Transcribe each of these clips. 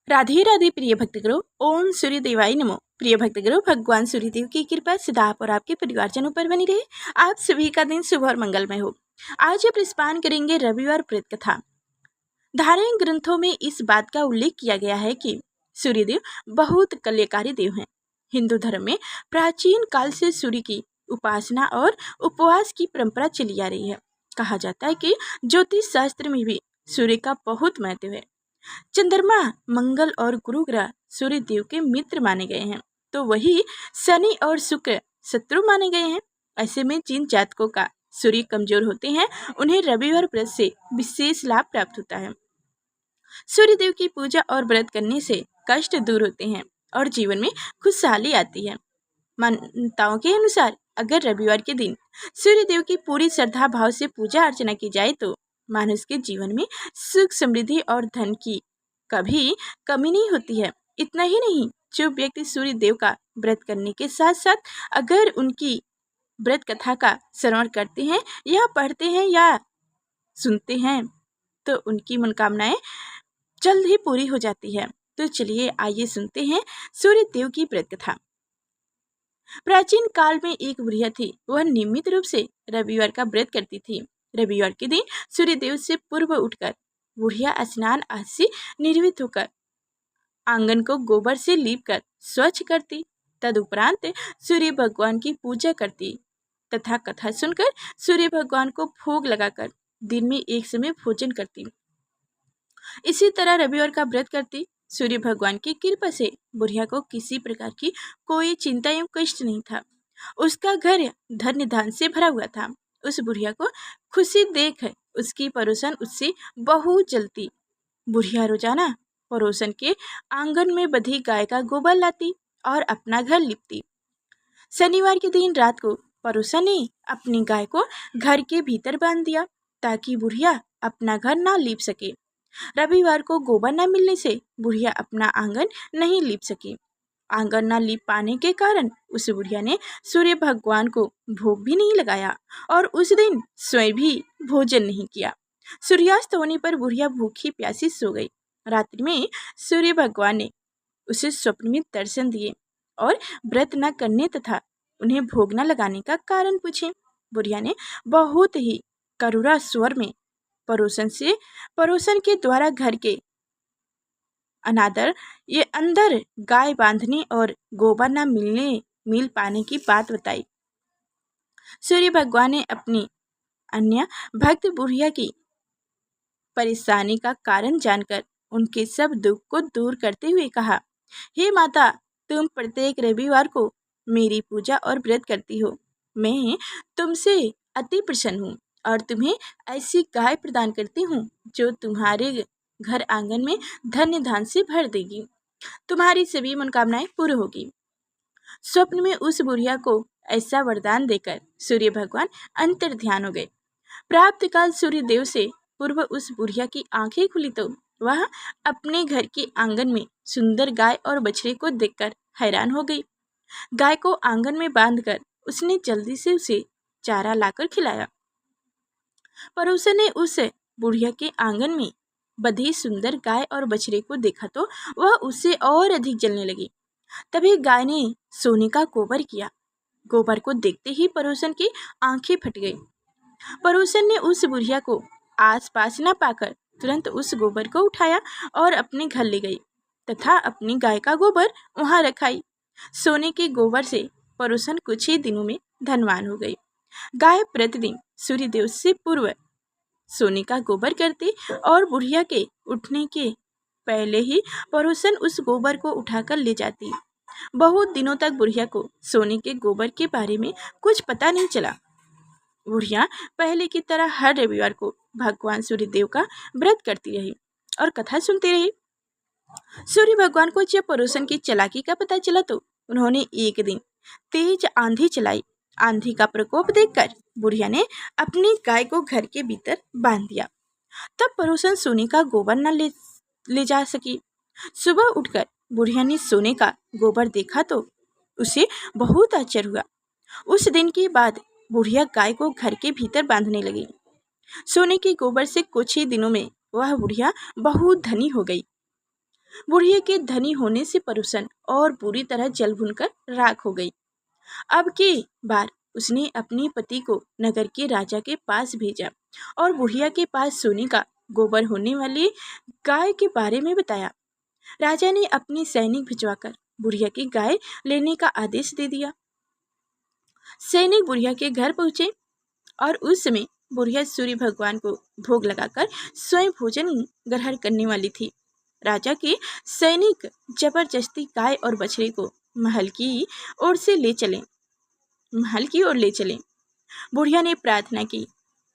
राधे राधे प्रिय भक्तगणों, ओम सूर्य देवाय नमो। प्रिय भक्तगणों, भगवान सूर्यदेव की कृपा सदा आप और आपके परिवारजनों पर बनी रहे। आप सभी का दिन शुभ और मंगलमय हो। आज हम स्मरण करेंगे रविवार प्रेत कथा। धार्मिक ग्रंथों में इस बात का उल्लेख किया गया है कि सूर्यदेव बहुत कल्याणकारी देव हैं। हिंदू धर्म में प्राचीन काल से सूर्य की उपासना और उपवास की परंपरा चली आ रही है। कहा जाता है कि ज्योतिष शास्त्र में भी सूर्य का बहुत महत्व है। चंद्रमा, मंगल और गुरु ग्रह सूर्य देव के मित्र माने गए हैं, तो वही शनि और शुक्र शत्रु माने गए हैं। ऐसे में जिन जातकों का सूर्य कमजोर होते हैं, उन्हें रविवार व्रत से विशेष लाभ प्राप्त होता है। सूर्य देव की पूजा और व्रत करने से कष्ट दूर होते हैं और जीवन में खुशहाली आती है। मान्यताओं के अनुसार अगर रविवार के दिन सूर्य देव की पूरी श्रद्धा भाव से पूजा अर्चना की जाए तो मानुष के जीवन में सुख, समृद्धि और धन की कभी कमी नहीं होती है। इतना ही नहीं, जो व्यक्ति सूर्य देव का व्रत करने के साथ साथ अगर उनकी व्रत कथा का श्रवण करते हैं या पढ़ते हैं या सुनते हैं तो उनकी मनोकामनाएं जल्द ही पूरी हो जाती है। तो चलिए आइए सुनते हैं सूर्य देव की व्रत कथा। प्राचीन काल में एक बुढ़िया थी। वह नियमित रूप से रविवार का व्रत करती थी। रविवार के दिन सूर्य देव से पूर्व उठकर बुढ़िया स्नान आदि से निर्वित होकर आंगन को गोबर से लीपकर स्वच्छ करती। तदुपरांत सूर्य भगवान की पूजा करती तथा कथा सुनकर सूर्य भगवान को भोग लगाकर दिन में एक समय भोजन करती। इसी तरह रविवार का व्रत करती। सूर्य भगवान की कृपा से बुढ़िया को किसी प्रकार की कोई चिंता एवं कष्ट नहीं था। उसका घर धन धान से भरा हुआ था। उस बुढ़िया को खुशी देख उसकी पड़ोसन उससे बहुत जलती। बुढ़िया रोजाना पड़ोसन के आंगन में बंधी गाय का गोबर लाती और अपना घर लिपती। शनिवार के दिन रात को पड़ोसन ने अपनी गाय को घर के भीतर बांध दिया ताकि बुढ़िया अपना घर ना लीप सके। रविवार को गोबर न मिलने से बुढ़िया अपना आंगन नहीं लीप सकी। आंगन न लीप पाने के कारण उस बुढ़िया ने सूर्य भगवान को भोग भी नहीं लगाया और उस दिन स्वयं भी भोजन नहीं किया। सूर्यास्त होने पर बुढ़िया भूखी प्यासी सो गई। रात्रि में सूर्य भगवान ने उसे स्वप्न में दर्शन दिए और व्रत न करने तथा उन्हें भोग न लगाने का कारण पूछे। बुढ़िया ने बहुत ही करुणा स्वर में पड़ोसन के द्वारा घर के अनादर ये अंदर गाय बांधने और गोबर न मिल पाने की बात बताई। सूर्य भगवान ने अपनी अन्य भक्त बुढ़िया की परेशानी का कारण जानकर उनके सब दुख को दूर करते हुए कहा, हे माता, तुम प्रत्येक रविवार को मेरी पूजा और व्रत करती हो। मैं तुमसे अति प्रसन्न हूँ और तुम्हें ऐसी गाय प्रदान करती हूँ जो तुम्हारे घर आंगन में धन्य धान से भर देगी। तुम्हारी सभी मनोकामनाएं पूरी होगी। स्वप्न में उस बुढ़िया को ऐसा वरदान देकर सूर्य भगवान अंतर ध्यान हो गए। प्राप्त काल सूर्य देव से पूर्व उस बुढ़िया की आंखें खुली तो वह अपने घर के आंगन में सुंदर गाय और बछड़े को देखकर हैरान हो गई। गाय को आंगन में बांधकर उसने जल्दी से उसे चारा लाकर खिलाया। पड़ोसन ने उस बुढ़िया के आंगन में बंधी सुंदर गाय और बछड़े को देखा तो वह उससे और अधिक जलने लगी। तभी गाय ने सोने का गोबर किया। गोबर को देखते ही पड़ोसन की आंखें फट गई। पड़ोसन ने उस बुढ़िया को आसपास न पाकर तुरंत उस गोबर को उठाया और अपने घर ले गई तथा अपनी गाय का गोबर वहां रखाई। सोने के गोबर से पड़ोसन कुछ ही दिनों में धनवान हो गई। गाय प्रतिदिन सूर्य देव से पूर्व सोने का गोबर करती और बुढ़िया के उठने के पहले ही पड़ोसन उस गोबर को उठाकर ले जाती। बहुत दिनों तक बुढ़िया को सोने के गोबर के बारे में कुछ पता नहीं चला। बुढ़िया पहले की तरह हर रविवार को भगवान सूर्य देव का व्रत करती रही और कथा सुनती रही। सूर्य भगवान को जब पड़ोसन की चालाकी का पता चला तो उन्होंने एक दिन तेज आंधी चलाई। आंधी का प्रकोप देखकर बुढ़िया ने अपनी गाय को घर के भीतर बांध दिया। तब पड़ोसन सोने का गोबर न ले जा सकी। सुबह उठकर बुढ़िया ने सोने का गोबर देखा तो उसे बहुत आश्चर्य हुआ। उस दिन के बाद बुढ़िया गाय को घर के भीतर बांधने लगी। सोने के गोबर से कुछ ही दिनों में वह बुढ़िया बहुत धनी हो गई। बुढ़िया के धनी होने से परुसन और पूरी तरह जल भुनकर राख हो गई। अब की बार उसने अपने पति को नगर के राजा के पास भेजा और बुढ़िया के पास सोने का गोबर होने वाली गाय के बारे में बताया। राजा ने अपने सैनिक भिजवाकर बुढ़िया की गाय लेने का आदेश दे दिया। सैनिक बुढ़िया के घर पहुंचे और उस समय बुढ़िया सूर्य भगवान को भोग लगाकर स्वयं भोजन ग्रहण करने वाली थी। राजा के सैनिक जबरदस्ती गाय और बछड़े को महल की ओर ले चले। बुढ़िया ने प्रार्थना की,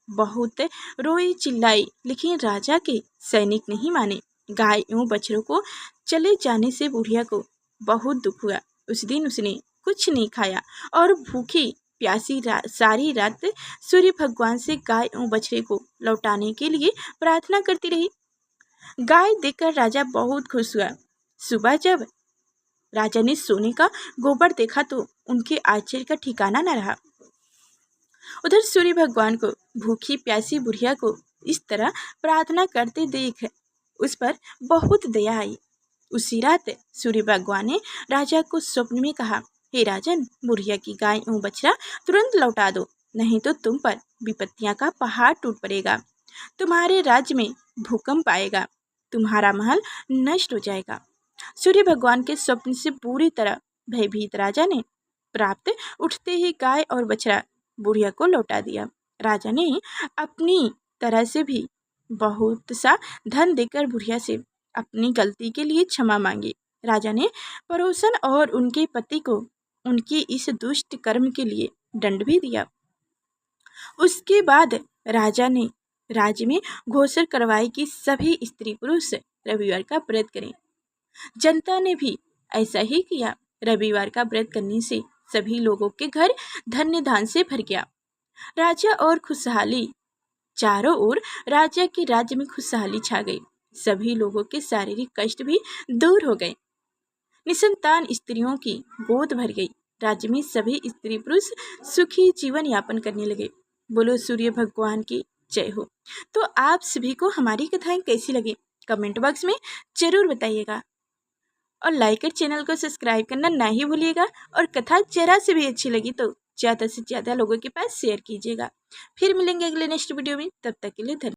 बहुत रोई चिल्लाई, लेकिन राजा के सैनिक नहीं माने। गाय एवं बछड़ों को चले जाने से बुढ़िया को बहुत दुख हुआ। उस दिन उसने कुछ नहीं खाया और भूखी प्यासी सारी रात सूर्य भगवान से गाय एवं बछड़े को लौटाने के लिए प्रार्थना करती रही। गाय देखकर राजा बहुत खुश हुआ। सुबह जब राजा ने सोने का गोबर देखा तो उनके आश्चर्य का ठिकाना न रहा। उधर सूर्य भगवान को भूखी प्यासी बुढ़िया को इस तरह प्रार्थना करते देख उस पर बहुत दया आई। उसी रात सूर्य भगवान ने राजा को स्वप्न में कहा, हे राजन, बुढ़िया की गाय एवं बछड़ा तुरंत लौटा दो, नहीं तो तुम पर विपत्तियां का पहाड़ टूट पड़ेगा। तुम्हारे राज्य में भूकंप आएगा, तुम्हारा महल नष्ट हो जाएगा। सूर्य भगवान के स्वप्न से पूरी तरह भयभीत राजा ने प्राप्त उठते ही गाय और बछड़ा बुढ़िया को लौटा दिया। राजा ने अपनी तरह से भी बहुत सा धन देकर बुढ़िया से अपनी गलती के लिए क्षमा मांगी। राजा ने पड़ोसन और उनके पति को उनके इस दुष्ट कर्म के लिए दंड भी दिया। उसके बाद राजा ने राज्य में घोषणा करवाई कि सभी स्त्री पुरुष रविवार का व्रत करें। जनता ने भी ऐसा ही किया। रविवार का व्रत करने से सभी लोगों के घर धन्य धान से भर गया। राजा और खुशहाली, चारों ओर राजा के राज्य में खुशहाली छा गई। सभी लोगों के शारीरिक कष्ट भी दूर हो गए। निसंतान स्त्रियों की गोद भर गई। राज्य में सभी स्त्री पुरुष सुखी जीवन यापन करने लगे। बोलो सूर्य भगवान की जय हो। तो आप सभी को हमारी कथाएं कैसी लगी कमेंट बॉक्स में जरूर बताइएगा और लाइक और चैनल को सब्सक्राइब करना ना ही भूलिएगा। और कथा जरा से भी अच्छी लगी तो ज़्यादा से ज़्यादा लोगों के पास शेयर कीजिएगा। फिर मिलेंगे अगले नेक्स्ट वीडियो में, तब तक के लिए धन्यवाद।